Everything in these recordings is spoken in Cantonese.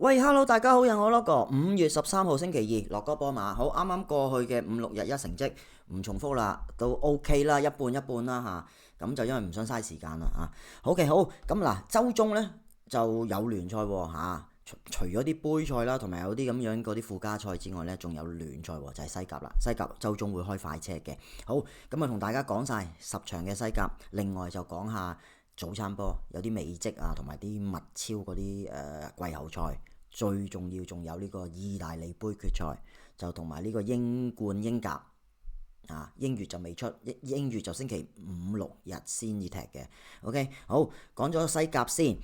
喂，Hello，大家好，又我logo，5月13號星期二，樂哥波馬，好，啱啱過去嘅5、6日一成績唔重複啦，都 OK 啦，一半一半啦吓，咁就因為唔想嘥時間啦吓。好嘅，好，咁嗱，週中呢就有聯賽喎吓，除咗啲杯賽啦，同埋有啲咁樣嗰啲附加賽之外呢，仲有聯賽喎，就係西甲啦。西甲週中會開快車嘅。好，咁啊同大家講晒10場嘅西甲，另外就講下早餐波，有啲美職啊，同埋啲物超嗰啲季後賽。最重要仲有呢個意大利杯決賽，就同埋呢個英冠英甲啊，英乙就未出，英乙就星期5、6日先至踢嘅。OK，好，講咗西甲先。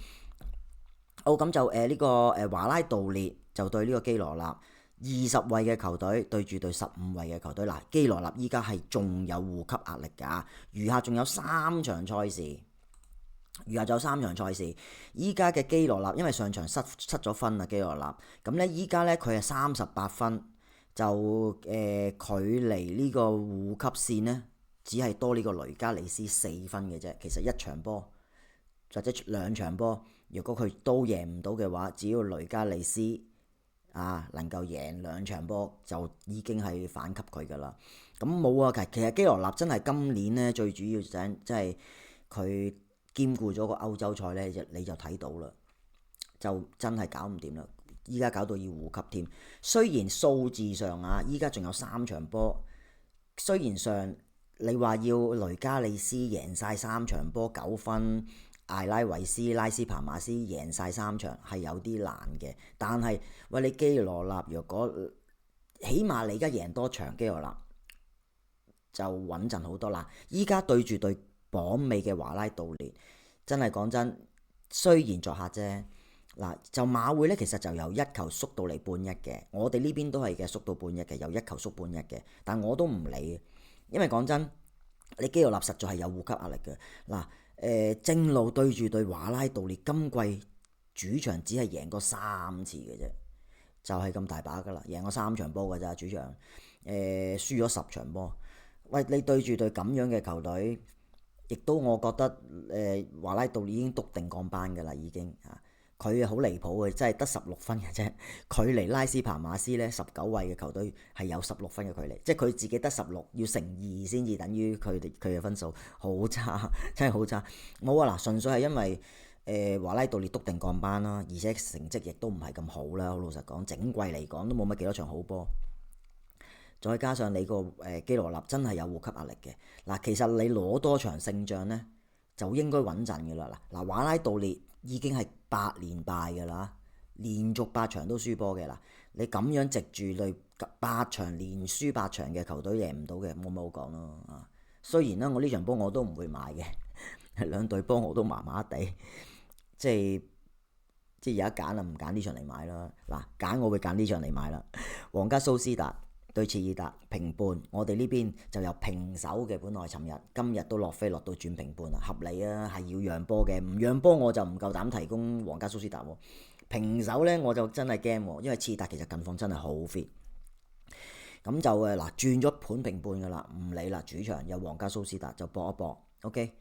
好，咁就呢個華拉道列就對呢個基羅納20位嘅球隊對住對15位嘅球隊。嗱，基羅納依家係仲有護級壓力㗎，餘下仲有3場賽事。餘下仲有3場賽事，依家嘅基羅納因為上場失咗分啊，基羅納咁咧，依家咧佢係38分，就距離呢個護級線呢，只係多呢個雷加利斯4分嘅啫。其實一場波或者2場波，如果佢都贏唔到嘅話，只要雷加利斯能夠贏2場波，就已經係反級佢噶啦。咁冇啊，其實基羅納真係今年呢，最主要就係即係佢兼顧咗個歐洲賽呢，你就睇到啦，就真係搞唔掂啦。依家搞到要護級添。雖然數字上依家仲有3場波，雖然上你話要雷加利斯贏晒3場波9分，艾拉維斯、拉斯帕馬斯贏晒3場係有啲難嘅。但係喂，你基羅納若果起碼你而家贏多場，基羅納就穩陣好多啦。依家對住對榜尾嘅華拉道列，真係講真，雖然作客啫，嗱就馬會呢，其實就由1球縮到嚟半一嘅，我哋呢邊都係嘅，縮到半一嘅，由1球縮半一嘅，但我都唔理，因為講真，你基羅納實在係有護級壓力嘅。嗱正路對住對華拉道列，今季主場只係贏過3次嘅啫，就係咁大把噶啦，贏過3場波㗎咋主場，輸咗10場波。喂，你對住對咁樣嘅球隊，亦都我覺得華拉道已經篤定降班㗎啦，已經佢好離譜嘅，真係得16分嘅啫，距離拉斯帕馬斯呢19位嘅球隊係有16分嘅距離，即係佢自己得16，要乘2先至等於佢嘅分數，好差，真係好差。冇啊，嗱，純粹係因為華拉道列篤定降班啦，而且成績亦都唔係咁好啦，好老實講，整季嚟講都冇乜幾多場好波。再加上你個基羅納真係有護級壓力嘅。嗱，其實你攞多場勝仗呢，就應該穩陣嘅啦。嗱，華拉道列已經係8連敗嘅啦，連續8場都輸波嘅啦。你咁樣藉住對8場連輸8場嘅球隊贏唔到嘅，冇乜好講咯。雖然呢，我呢場波我都唔會買嘅，兩隊波我都麻麻地，即係有得揀啦，唔揀呢場嚟買啦。嗱，揀我會揀呢場嚟買啦，皇家蘇斯達對切爾達平半，我哋呢邊就由平手嘅，本來尋日今日都落飛落到轉平半啦，合理啊，係要讓波嘅，唔讓波我就唔夠膽提供皇家蘇斯達喎。平手呢，我就真係驚喎，因為切爾達其實近況真係好 fit，咁就嗱轉咗盤平半噶啦，唔理啦，主場有皇家蘇斯達就搏一搏，OK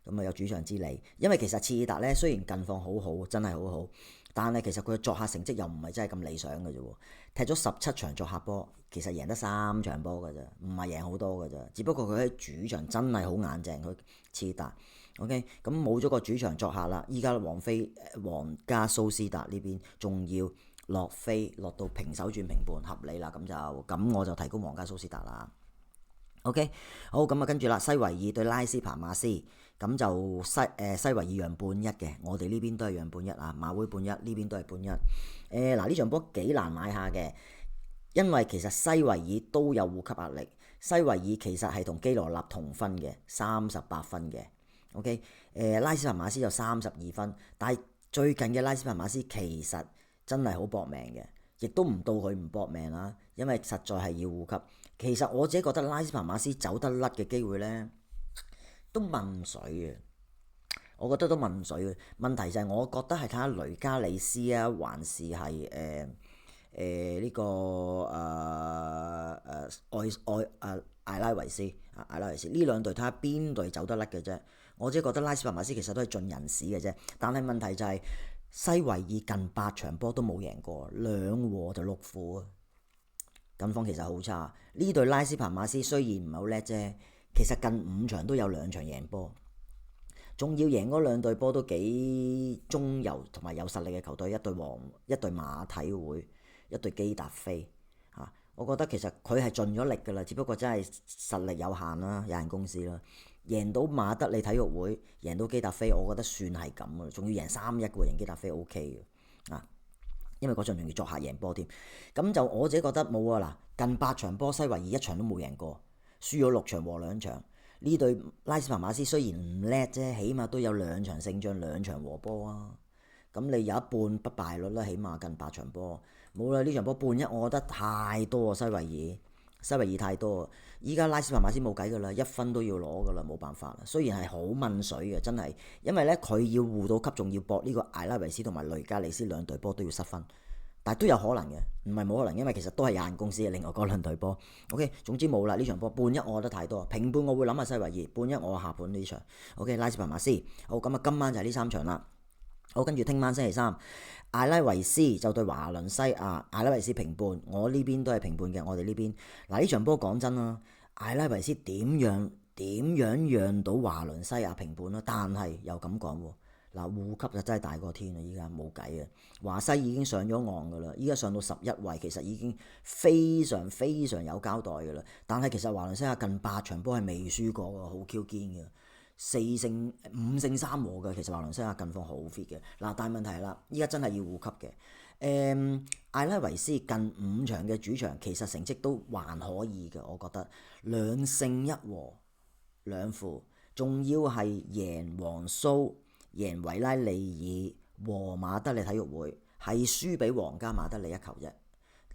咁啊有主場之利，因為其實切爾達呢，雖然近況好好，真係好好，但係其實佢嘅作客成績又唔係真係咁理想嘅啫喎，踢咗17場作客波，其實贏得3場波㗎咋，唔係贏好多㗎咋，只不過佢喺主場真係好硬淨，佢切爾達 OK， 咁冇咗個主場作客啦，依家皇家蘇斯達呢邊仲要落飛落到平手轉平半，合理啦，咁我就提供皇家蘇斯達啦。OK， 好，咁啊跟住啦，西維爾對拉斯帕馬斯，咁就西維爾讓半一嘅，我哋呢邊都係讓半一啊，馬會半一，呢邊都係半一。嗱呢場波幾難買下嘅，因為其實西維爾都有護級壓力，西維爾其實係同基羅納同分嘅38分嘅。OK，拉斯帕馬斯就32分，但係最近嘅拉斯帕馬斯其實真係好搏命嘅，亦都唔到佢唔搏命啦，因為實在係要護級。其實我自己覺得拉斯帕馬斯走得甩嘅機會呢，都問水嘅，我覺得都問水嘅。問題就係我覺得係睇下雷加利斯啊，還是係呢個艾拉維斯呢兩隊睇下邊隊走得甩嘅啫。我只係覺得拉斯帕馬斯其實都係盡人事嘅啫，但係問題就係西維爾近8場波都冇贏過，2和就6負啊！近況其實好差。呢隊拉斯彭馬斯雖然唔係好叻啫，其實近5場都有2場贏波，仲要贏嗰2隊波都幾中游同埋有實力嘅球隊，一隊馬體會，一隊基達菲嚇。我覺得其實佢係盡咗力㗎啦，只不過真係實力有限啦，有限公司啦。贏到馬德里體育會，贏到基達菲，我覺得算係咁㗎啦，仲要贏3-1喎，贏基達菲 OK 嘅啊，因為嗰場仲要作客贏波添。咁就我自己覺得冇啊嗱，近8場波西維爾1場都冇贏過，輸咗6場和2場。呢隊拉斯彭馬斯雖然唔叻啫，起碼都有2場勝仗2場和波啊。咁你有一半不敗率啦，起碼近8場波冇啦。呢場波半一，我覺得太多啊，西維爾太多啊！依家拉斯彭馬斯冇計㗎啦，1分都要攞㗎啦，冇辦法啦。雖然係好掹水嘅，真係，因為咧佢要護到級，仲要搏呢個艾拉維斯同埋雷加利斯2隊波都要失分，但係都有可能嘅，唔係冇可能，因為其實都係有限公司嘅另外嗰2隊波。OK， 總之冇啦，呢場波半一我覺得太多，平半我會諗下西維爾，半一我下盤呢場。OK， 拉斯彭馬斯好咁啊，今晚就係呢3場啦。好，跟住聽晚星期3，艾拉維斯就對華倫西亞，艾拉維斯平半，我呢邊都係平半嘅，我哋呢邊嗱呢場波講真啦，艾拉維斯點樣讓到華倫西亞平半啦？但係又咁講喎，嗱護級就真係大過天啦，依家冇計啊！華西已經上咗岸噶啦，依家上到11位，其實已經非常有交代噶啦。但係其實華倫西亞近8場波係未輸過喎，好 Q 堅嘅。5勝3和嘅，其實華倫西亞近況好 fit 嘅嗱，但係問題係啦，依家真係要護級嘅。艾拉維斯近5場嘅主場其實成績都還可以嘅，我覺得2勝1和2負，仲要係贏皇蘇、贏維拉利爾和馬德里體育會，係輸俾皇家馬德里1球啫。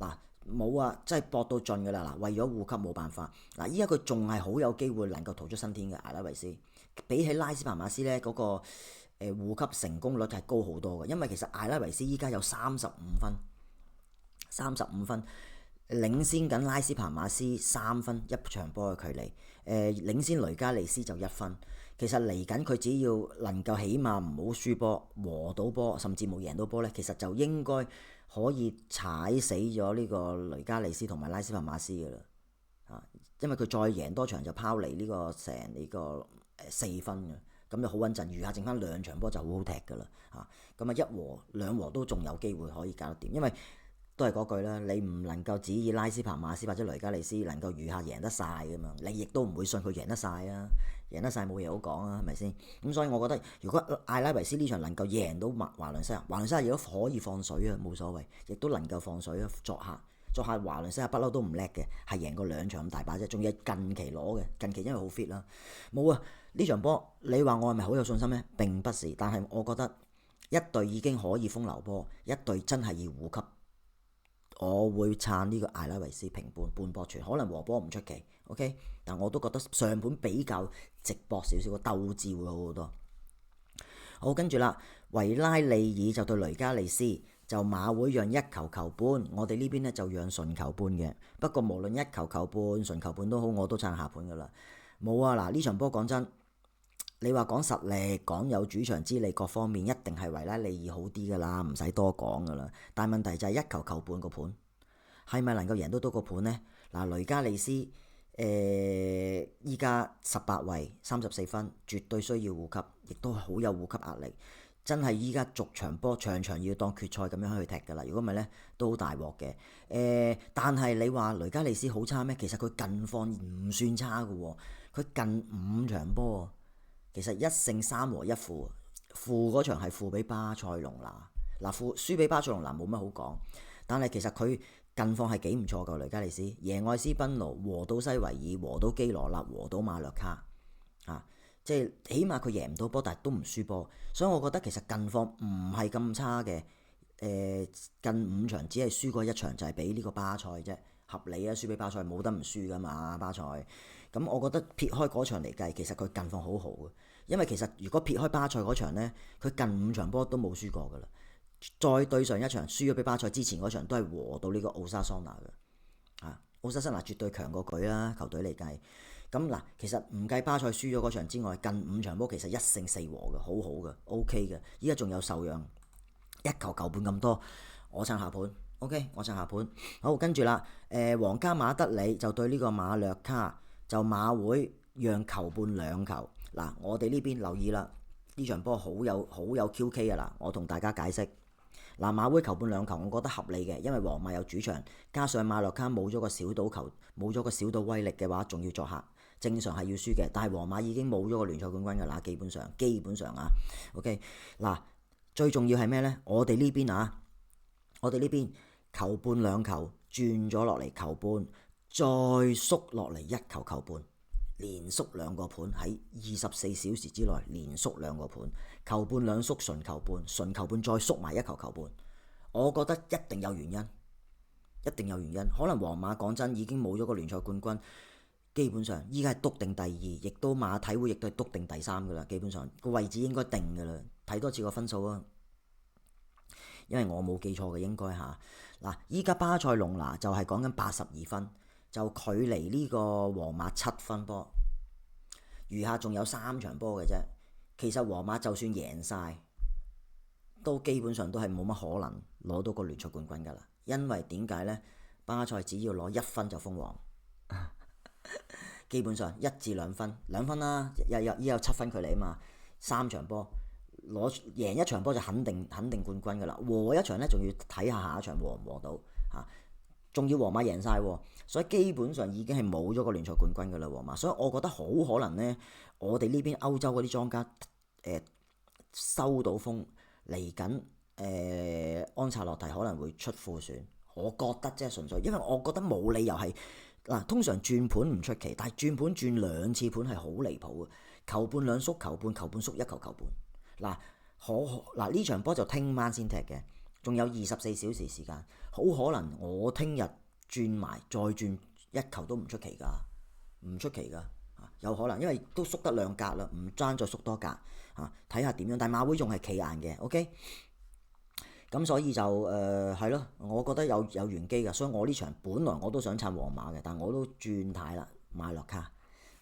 嗱冇啊，真係搏到盡㗎啦！嗱，為咗護級冇辦法嗱，依家佢仲係好有機會能夠逃出生天嘅艾拉維斯。比起拉斯彭馬斯咧，嗰個護級成功率係高好多嘅，因為其實艾拉維斯依家有35分，領先緊拉斯彭馬斯3分，1場波嘅距離。領先雷加利斯就1分。其實嚟緊佢只要能夠起碼唔好輸波，和到波，甚至冇贏到波咧，其實就應該可以踩死咗呢個雷加利斯同埋拉斯彭馬斯嘅啦。因為佢再贏多場就拋離呢個成呢個4分嘅，咁就好穩陣。餘下剩翻2場波就好好踢㗎啦嚇。咁啊1和2和都仲有機會可以搞得掂，因為都係嗰句啦，你唔能夠指意拉斯彭馬斯或者雷加利斯能夠餘下贏得晒㗎嘛，你亦都唔會信佢贏得晒啊，贏得晒冇嘢好講啊，係咪先？咁所以我覺得如果艾拉維斯呢場能夠贏到華倫西亞如果可以放水啊，冇所謂，亦都能夠放水啊，作客華倫西亞不嬲都唔叻嘅，係贏過2場咁大把啫，仲要近期攞嘅，近期因為好 fit 啦，冇啊呢場波，你話我係咪好有信心呢？並不是，但係我覺得一隊已經可以風流波，一隊真係要護級，我會撐呢個艾拉維斯平半波傳，可能和波唔出奇 ，OK， 但我都覺得上盤比較直博少少，個鬥志會好好多。好，跟住啦，維拉利爾就對雷加利斯。就馬會讓1球半，我哋呢邊咧就讓純球半嘅。不過無論1球半、純球半都好，我都撐下盤噶啦。冇啊，嗱呢場波講真，你話講實力、講有主場之利各方面，一定係維拉利爾好啲噶啦，唔使多講噶啦。但係問題就係1球半個盤，係咪能夠贏到多個盤呢？嗱，雷加利斯依家18位34分，絕對需要護級，亦都好有護級壓力。真係依家逐場波場要當決賽咁樣去踢㗎啦，如果唔係咧都好大鑊嘅。但係你話雷加利斯好差咩？其實佢近況唔算差嘅喎，佢近5場波其實1勝3和1負，負嗰場係負俾巴塞隆拿，輸俾巴塞隆拿冇乜好講，但係其實佢近況係幾唔錯㗎。雷加利斯贏愛斯賓奴，和到西維爾，和到基羅納，和到馬略卡即係起碼佢贏唔到波，但係都唔輸波，所以我覺得其實近況唔係咁差嘅。近5場只係輸過1場，就係俾呢個巴塞啫，合理啊！輸俾巴塞冇得唔輸噶嘛，巴塞。咁我覺得撇開嗰場嚟計，其實佢近況好好嘅，因為其實如果撇開巴塞嗰場呢，佢近5場波都冇輸過噶啦。再對上一場輸咗俾巴塞之前嗰場都係和到呢個奧沙桑拿嘅，奧沙桑拿絕對強過佢啦，球隊嚟計。咁嗱，其實唔計巴塞輸咗嗰場之外，近5場波其實1勝4和嘅，好好嘅 ，OK 嘅。依家仲有受讓球球半咁多，我撐下盤。OK，我撐下盤。好，跟住啦，皇家馬德里就對呢個馬略卡，就馬會讓球半2球。嗱，我哋呢邊留意啦，呢場波好有 QK 啊！嗱，我同大家解釋。嗱，馬會球半2球，我覺得合理嘅，因為皇馬有主場，加上馬略卡冇咗個小島球，冇咗個小島威力嘅話，仲要作客，正常係要輸嘅。但係皇馬已經冇咗個聯賽冠軍㗎啦，基本上啊。OK，嗱，最重要係咩呢？我哋呢邊啊，我哋呢邊球半2球轉咗落嚟球半，再縮落嚟1球球半。連縮2個盤喺24小時之內，連縮2個盤，球半2縮純球半，純球半再縮埋1球球半。我覺得一定有原因，一定有原因。可能皇馬講真已經冇咗個聯賽冠軍，基本上依家係篤定第2，亦都馬體會亦都係篤定第3噶啦。基本上個位置應該定噶啦，睇多次個分數啊。因為我冇記錯嘅應該嚇。嗱，依家巴塞隆拿就係講緊82分。就距離呢個皇馬7分波，餘下仲有3場波嘅啫。其實皇馬就算贏晒，都基本上都係冇乜可能攞到個聯賽冠軍㗎啦。因為點解呢？巴塞只要攞1分就封王，基本上1至2分，2分啦，依有7分距離啊嘛。3場波贏1場波就肯定冠軍㗎啦。和1場呢，仲要睇下一場和唔和到嚇。仲要皇馬贏晒，所以基本上已經係冇咗個聯賽冠軍㗎啦，皇馬。所以我覺得好可能呢，我哋呢邊歐洲嗰啲莊家收到風嚟緊，安察洛提可能會出副選。我覺得即係純粹，因為我覺得冇理由係嗱，通常轉盤唔出奇，但係轉盤轉2次盤係好離譜嘅。球半2縮球半，球半縮1球球半。嗱呢場波就聽晚先踢嘅。仲有24小時時間，好可能我聽日轉埋再轉1球都唔出奇㗎，唔出奇㗎，有可能，因為都縮得2格啦，唔爭再縮多格嚇，睇下點樣。但係馬會仲係企硬嘅 ，OK，咁所以就係咯，我覺得有玄機㗎，所以我呢場本來我都想撐皇馬嘅，但我都轉軚啦，馬略卡。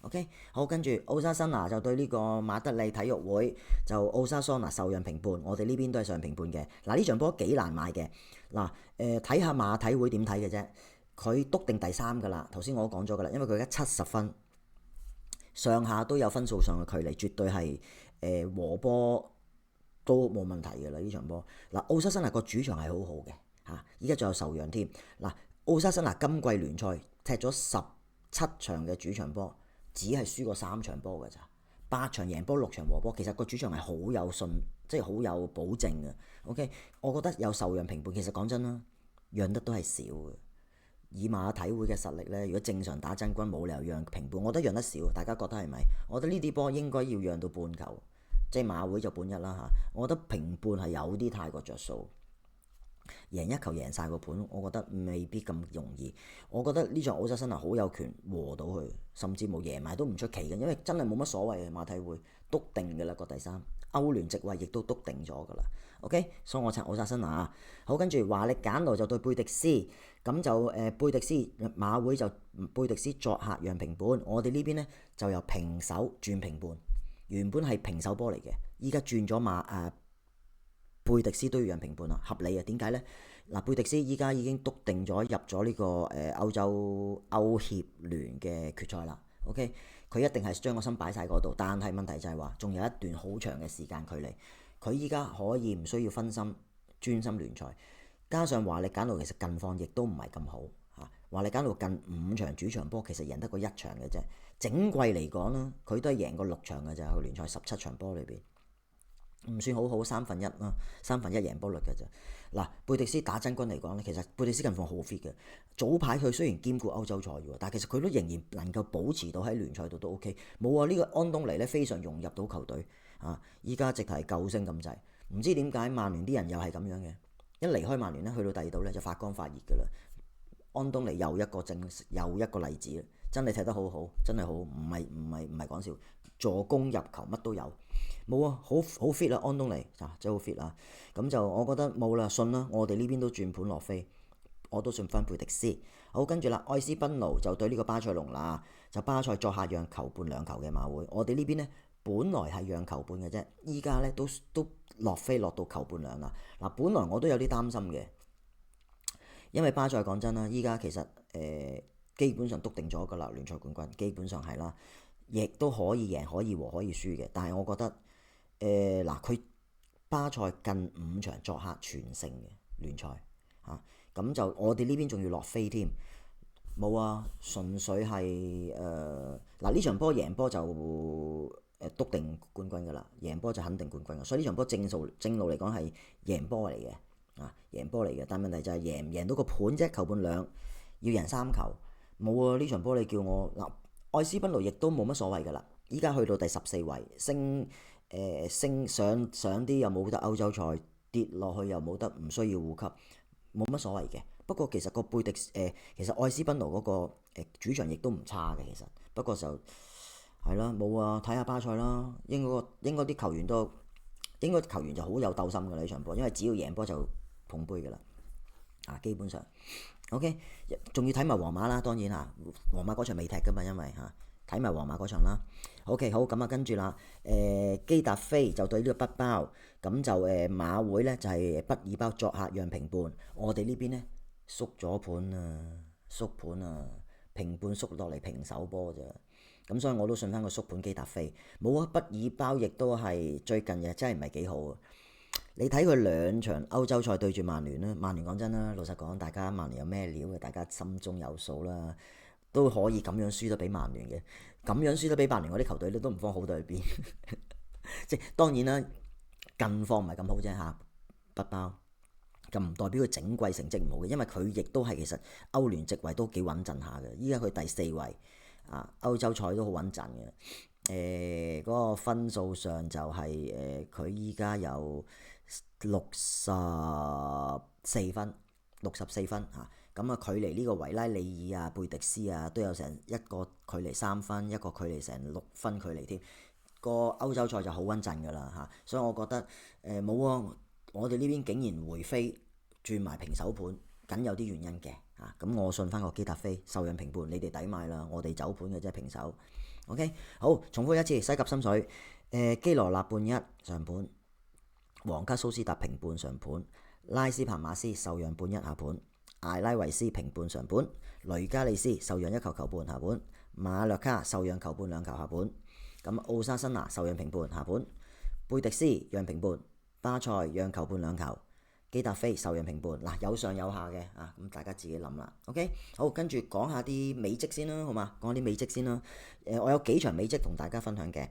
OK， 好，跟住奧沙辛拿就對呢個馬德里體育會，就奧沙桑拿受讓平半，我哋呢邊都係受讓平半嘅。嗱，呢場波幾難買嘅。嗱，睇下馬體會點睇嘅啫，佢篤定第3㗎啦。頭先我講咗㗎啦，因為佢而家70分，上下都有分數上嘅距離，絕對係和波都冇問題㗎啦。呢場波嗱，奧沙辛拿個主場係好好嘅嚇，依家仲有受讓添。嗱，奧沙辛拿今季聯賽踢咗17場嘅主場波，只係輸過3場波㗎咋，8場贏波，6場和波。其實個主場係好有即係好有保證嘅。OK， 我覺得有受讓平半，其實講真啦，讓得都係少嘅。以馬體會嘅實力呢，如果正常打真軍冇理由讓平半，我覺得讓得少。大家覺得係咪？我覺得呢啲波應該要讓到半球，即係馬會就半1啦嚇。我覺得平半係有啲太過着數。贏1球贏晒個盤，我覺得未必咁容易。我覺得呢場奧沙辛拿好有權和到佢，甚至冇贏埋都唔出奇嘅，因為真係冇乜所謂嘅。馬體會篤定嘅啦，個第3歐聯席位亦都篤定咗㗎啦。OK， 所以我撐奧沙辛拿。好，跟住華力簡奴就對貝迪斯，咁就貝迪斯馬會就貝迪斯作客讓平半，我哋呢邊呢，就由平手轉平半，原本係平手波嚟嘅，依家轉咗貝迪斯都要讓平半啦，合理啊？點解呢？嗱，貝迪斯依家已經篤定咗入咗呢個歐洲歐協聯嘅決賽啦。OK， 佢一定係將個心擺晒嗰度，但係問題就係話仲有一段好長嘅時間距離，佢依家可以唔需要分心專心聯賽，加上華力簡奴其實近況亦都唔係咁好嚇。華力簡奴近5場主場波其實贏得過1場嘅啫，整季嚟講啦，佢都係贏過6場嘅咋，個聯賽17場波裏邊。唔算好3分1啦，3分1贏波率嘅啫。嗱，貝迪斯打真軍嚟講咧，其實貝迪斯近況好 fit 嘅。早排佢雖然兼顧歐洲賽喎，但係其實佢都仍然能夠保持到喺聯賽度都 OK。冇啊，呢個安東尼咧非常融入到球隊啊！依家直頭係救星咁滯。唔知點解曼聯啲人又係咁樣嘅，一離開曼聯咧，去到第2度咧就發光發熱㗎啦。安東尼又一個例子啦，真係踢得好好，真係好，唔係講笑，助攻入球乜都有。冇啊，好 fit 啊，安東尼真係好 fit 啊！咁就我覺得冇啦，信啦，我哋呢邊都轉盤落飛，我都信翻貝迪斯。好，跟住啦，愛斯賓奴就對呢個巴塞隆拿，就巴塞作客讓球半2球嘅馬會。我哋呢邊呢，本來係讓球半嘅啫，依家咧都落飛落到球半兩啦。嗱，本來我都有啲擔心嘅，因為巴塞講真啦，依家其實基本上篤定咗㗎啦，聯賽冠軍基本上係啦，亦都可以贏、可以和、可以輸嘅。但係我覺得佢巴塞近5場作客全勝嘅聯賽嚇，咁就我哋呢邊仲要落飛添。冇啊，純粹係呢場波贏波就篤定冠軍㗎啦，贏波就肯定冠軍㗎，所以呢場波正路嚟講係贏波嚟嘅，贏波嚟嘅。但問題就係贏唔贏到個盤啫，球半兩要贏3球，冇啊！呢場波你叫我愛斯賓奴亦都冇乜所謂㗎啦，依家去到第14位，升上啲又冇得歐洲賽，跌落去又冇得唔需要護級，冇乜所謂嘅。不過其實個貝迪其實愛斯賓奴嗰個主場亦都唔差嘅，其實不過就係啦，冇啊，睇下巴塞啦，應該啲球員球員就好有鬥心㗎啦呢場波，因為只要贏波就捧杯㗎啦，基本上 OK， 仲要睇埋皇馬啦，當然皇馬嗰場未踢㗎嘛，因為睇埋皇馬嗰場啦。OK， 好咁跟住啦，基達菲就對呢個畢包，咁就馬會呢就係畢爾包作客讓平半，我哋呢邊呢，縮咗盤啊，縮盤啊，平半縮落嚟平手波咋，咁所以我都信翻個縮盤基達菲。冇啊，畢爾包亦都係最近嘅真係唔係幾好啊。你睇佢2場歐洲賽對住曼聯啦，曼聯講真啦，老實講，大家曼聯有咩料嘅，大家心中有數啦，都可以咁樣輸得俾曼聯嘅，咁樣輸得俾曼聯嗰啲球隊咧都唔方好到去邊。即係當然啦，近況唔係咁好啫嚇，畢包。咁唔代表佢整季成績唔好嘅，因為佢亦都係其實歐聯席位都幾穩陣下嘅。依家佢第4位，歐洲賽都好穩陣嘅。嗰個分數上就係佢依家有64分嚇。咁距離呢個維拉利爾貝迪斯都有成一個距離3分，一個距離成6分距離添。個歐洲賽就好穩陣㗎啦嚇，所以我覺得冇啊。我哋呢邊竟然回飛轉埋平手盤，梗有啲原因嘅咁我信翻個基達菲受讓平半，你哋抵買啦，我哋走盤嘅啫平手。OK， 好，重複一次，西甲深水基羅納半1上盤，皇家蘇斯達平半上盤，拉斯帕馬斯受讓半1下盤，艾拉維斯平半上盤，雷加利斯受讓1球球半下盤，馬略卡受讓球半2球下盤，咁奧沙辛拿受讓平半下盤，貝迪斯讓平半。巴塞讓球半2球，基達菲受讓平半，有上有下嘅咁大家自己諗啦。OK， 好，跟住講下啲美職先啦，好嘛？講下啲美職先啦。我有幾場美職同大家分享嘅。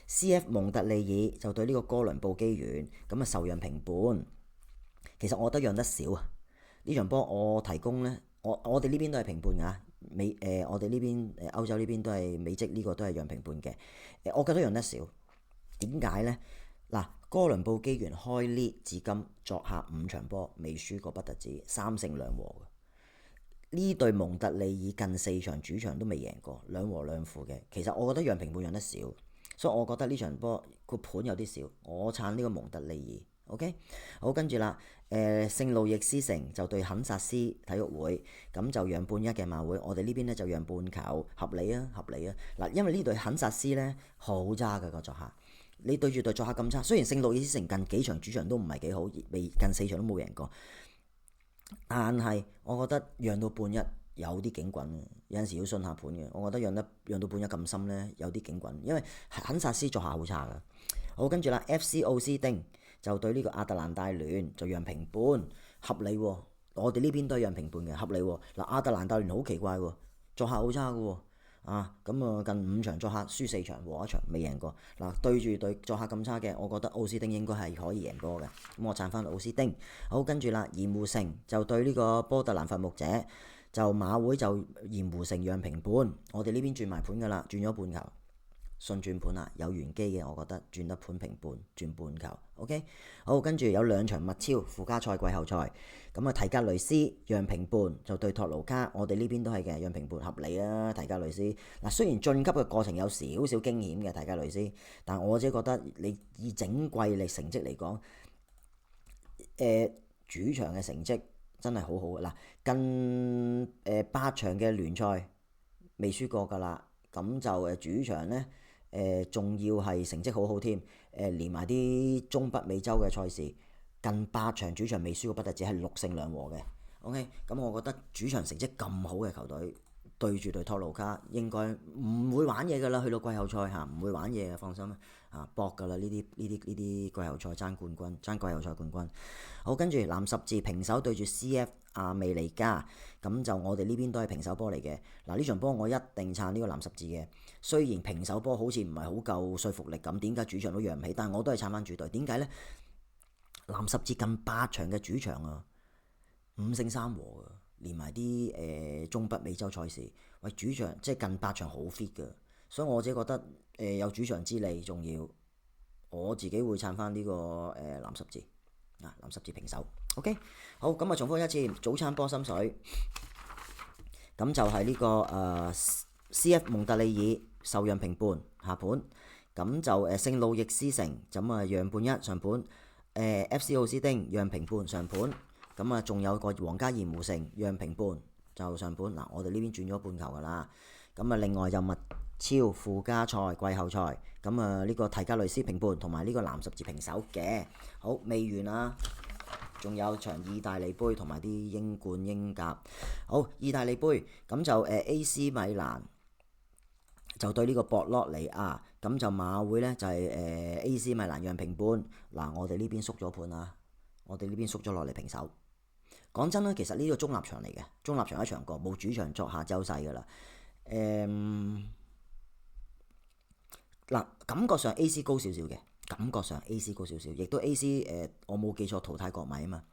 CF 蒙特利爾就對呢個哥倫布機員，咁受讓平半。其實我覺得讓得少啊。呢場波我提供呢，我哋呢邊都係平半㗎。我哋呢邊歐洲呢邊都係美職，呢個都係讓平半嘅。我覺得讓得少，點解呢？哥倫布機員開列至今作客5場波未輸過不特止，3勝2和嘅。呢隊蒙特利爾近4場主場都未贏過，2和2負嘅。其實我覺得讓平半讓得少，所以我覺得呢場波個盤有啲少，我撐呢個蒙特利爾。OK， 好，跟住啦，聖路易斯城就對肯薩斯體育會，咁就讓半1嘅馬會，我哋呢邊呢就讓半球，合理啊。因為呢隊肯薩斯呢好渣嘅個作客。你對住隊作客咁差，雖然聖路易斯城近幾場主場都唔係幾好，近4場都冇贏過，但係我覺得讓到半1有啲警棍，有陣時要信下盤嘅。我覺得讓到半1咁深呢，有啲警棍，因為肯薩斯作客好差㗎。好，跟住啦 ，FC 奧斯丁就對呢個亞特蘭大聯就讓平半，合理喎。我哋呢邊都係讓平半嘅，合理喎。亞特蘭大聯好奇怪喎，作客好差㗎喎。近5場作客輸4場，和1場未贏過。對住對作客咁差嘅，我覺得奧斯丁應該係可以贏波嘅。咁我撐翻奧斯丁。好，跟住啦，鹽湖城就對呢個波特蘭伐木者，就馬會就鹽湖城讓平半。我哋呢邊轉埋盤㗎啦，轉咗半球，順轉盤啦，有玄機嘅，我覺得轉得盤平半，轉半球。OK， 好，跟住有2場物超附加賽季後賽。咁提格雷斯讓平半就對托盧卡，我哋呢邊都係嘅，讓平半合理啊。提格雷斯雖然晉級嘅過程有少少驚險嘅提格雷斯，但我自己覺得你以整季嚟成績嚟講，主場嘅成績真係好好。近8場嘅聯賽未輸過㗎啦，咁就主場呢，仲要係成績好好添，連埋啲中北美洲嘅賽事，近8場主場未輸過不特止，係6勝2和嘅。OK，咁我覺得主場成績咁好嘅球隊對住對托魯卡應該唔會玩嘢㗎啦，去到季後賽嚇唔會玩嘢嘅，放心搏㗎啦，呢啲季後賽爭冠軍，爭季後賽冠軍。好，跟住藍十字平手對住 CF 亞美尼加，咁就我哋呢邊都係平手波嚟嘅。嗱，呢場波我一定撐呢個藍十字嘅。雖然平手波好似唔係好夠說服力咁，點解主場都讓唔起？但係我都係撐翻主隊。點解呢？藍十字近8場嘅主場啊，5勝3和啊，連埋啲中北美洲賽事，喂主場即係近8場好 fit 㗎，所以我自己覺得有主場之利，仲要我自己會撐翻呢個藍十字藍十字平手。OK， 好，咁啊重複一次，早餐波心水，咁就係呢個CF 蒙特利爾受讓平半下盤，咁就聖路易斯城咁啊讓半一上盤，FC 奧斯丁讓平半上盤，咁啊仲有個皇家鹽湖城讓平半就上盤。嗱，我哋呢邊轉咗半球噶啦，咁啊另外就物超附加賽季後賽，咁啊呢個提加雷斯平半同埋呢個藍十字平手嘅。好，未完啊！仲有場意大利杯同埋啲英冠英甲。好，意大利杯咁就AC 米蘭就對呢個博洛尼亞，咁就馬會呢，就係AC 米蘭讓平半。嗱，我哋呢邊縮咗盤啊，我哋呢邊縮咗落嚟平手。講真啦，其實呢個中立場嚟嘅，中立場一場過，冇主場作客優勢噶啦。嗱，感覺上 AC 高少少嘅。感覺上 AC 高少少，亦都 AC 我冇記錯淘汰國米啊嘛，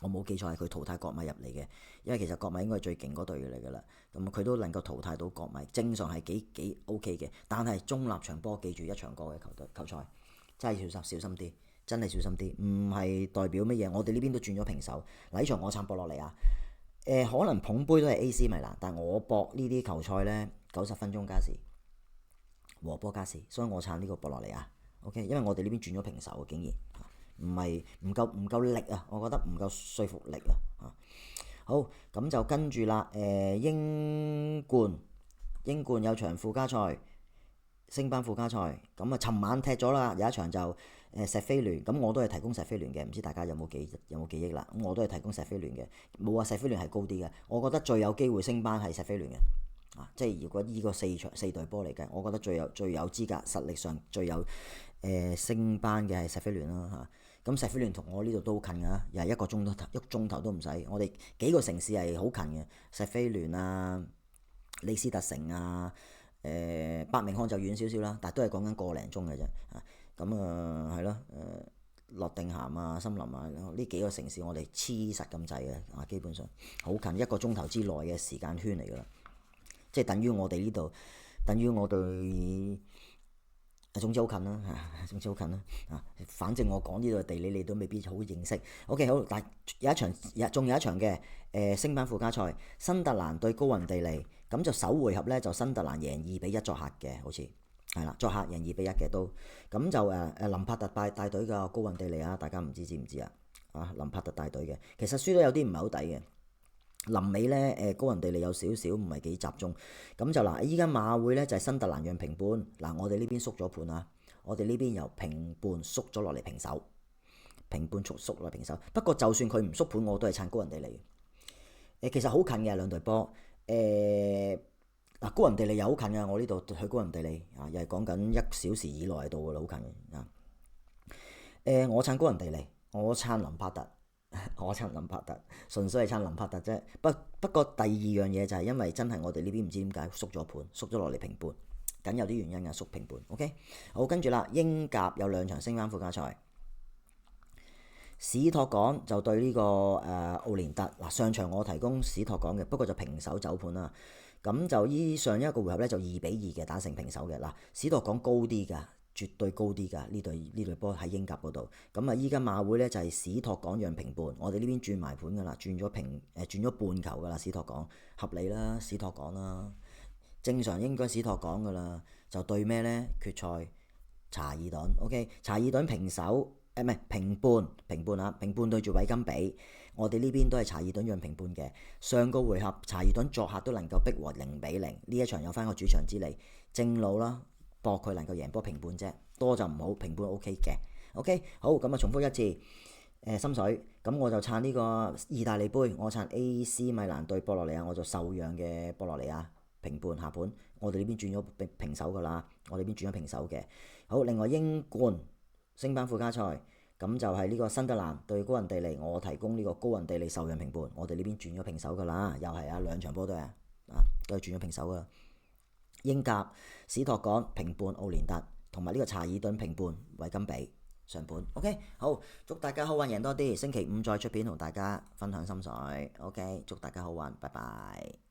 我冇記錯係佢淘汰國米入嚟嘅，因為其實國米應該係最勁嗰隊嚟㗎啦，咁佢都能夠淘汰到國米，正常係幾 OK 嘅。但係中立場波，記住一場過嘅球賽，真係小心啲，真係小心啲，唔係代表乜嘢。我哋呢邊都轉咗平手，嗱呢場我撐博落嚟啊，可能捧杯都係 AC 米蘭，但係我博呢啲球賽呢，90分鐘加時和波加時，所以我撐呢個博落嚟啊。OK， 因為我哋呢邊轉咗平手啊，竟然唔夠力啊，我覺得唔夠說服力啊。好，咁就跟住啦。英冠有場附加賽，升班附加賽。咁啊，尋晚踢咗啦，有一場就錫菲聯，咁我都係提供錫菲聯嘅，唔知大家有冇記憶啦？咁我都係提供錫菲聯嘅，冇話錫菲聯係高啲嘅，我覺得最有機會升班係錫菲聯嘅。即係如果依個4隊波嚟計，我覺得最有資格，實力上最有升班嘅係錫菲聯啦嚇。咁錫菲聯同我呢度都好近㗎，又係1個鐘頭都唔使。我哋幾個城市係好近嘅，錫菲聯啊、李斯特城啊、伯明翰就遠少少啦，但係都係講緊個零鐘嘅啫。咁係咯，諾定咸啊、森林啊呢幾個城市我哋黐實咁滯嘅，基本上好近1個鐘頭之內嘅時間圈嚟㗎啦。即係等於我哋呢度，等於我哋總之好近啦，總之好近啦。反正我講呢度地理你都未必好認識。OK， 好，但係仲有一場嘅升班附加賽，新特蘭對高雲地利，咁就首回合呢，就新特蘭贏2-1作客嘅，好似係啦，作客贏2-1嘅都。咁就林柏特帶隊嘅高雲地利啊，大家唔知唔知啊？林柏特帶隊嘅，其實輸都有啲唔係好抵嘅。臨尾咧，高雲地利有少少唔係幾集中，咁就嗱，依家馬會咧就係新特蘭讓平半，嗱我哋呢邊縮咗盤啊，我哋呢邊由平半縮咗落嚟平手，平半縮落嚟平手。不過就算佢唔縮盤，我都係撐高雲地利。其實好近嘅兩隊波，高雲地利又好近嘅，我呢度去高雲地利又係講緊1小時以內到㗎啦，好近嘅我撐高雲地利，我撐林柏特。我撐林柏特，純粹係撐林柏特啫。不過第二樣嘢就係因為真係我哋呢邊唔知點解縮咗盤，縮咗落嚟平半，梗有啲原因㗎，縮平半。OK， 好，跟住啦，英甲有2場升班附加賽，史托港就對呢個奧連特。嗱，上場我提供史托港嘅，不過就平手走盤啦。咁就上一個回合咧就2-2嘅打成平手嘅。嗱，史托港高啲㗎。絕對高啲㗎，呢隊波喺英甲嗰度。咁依家馬會咧就係史托港讓平半，我哋呢邊轉埋盤㗎啦，轉咗半球㗎啦，史托港合理啦，史托港啦，正常應該史托港㗎啦。就對咩咧？決賽查爾頓 ，OK， 查爾頓平手，唔係平半啊，平半對住韋金比，我哋呢邊都係查爾頓讓平半嘅。上個回合查爾頓作客都能夠逼和0-0，呢一場有翻個主場之利，正路啦。搏佢能夠贏波平半啫，多就唔好，平半 OK 嘅。OK， 好，咁啊重複一次。心水，咁我就撐呢個意大利杯，我撐 AC 米蘭對波洛尼亞，我就受讓嘅波洛尼亞平半下盤，我哋呢邊轉咗平手噶啦，我哋呢邊轉咗平手嘅。好，另外英冠升班附加賽，咁就係呢個新德蘭對高雲地利，我提供呢個高雲地利受讓平半，我哋呢邊轉咗平手噶啦，又係啊兩場波都係都係轉咗平手噶。英甲史托港平半奧連特，同埋呢個查爾頓平半維金比。上盤 OK， 好，祝大家好運贏多啲，星期五再出片同大家分享心水 OK， 祝大家好運，拜拜。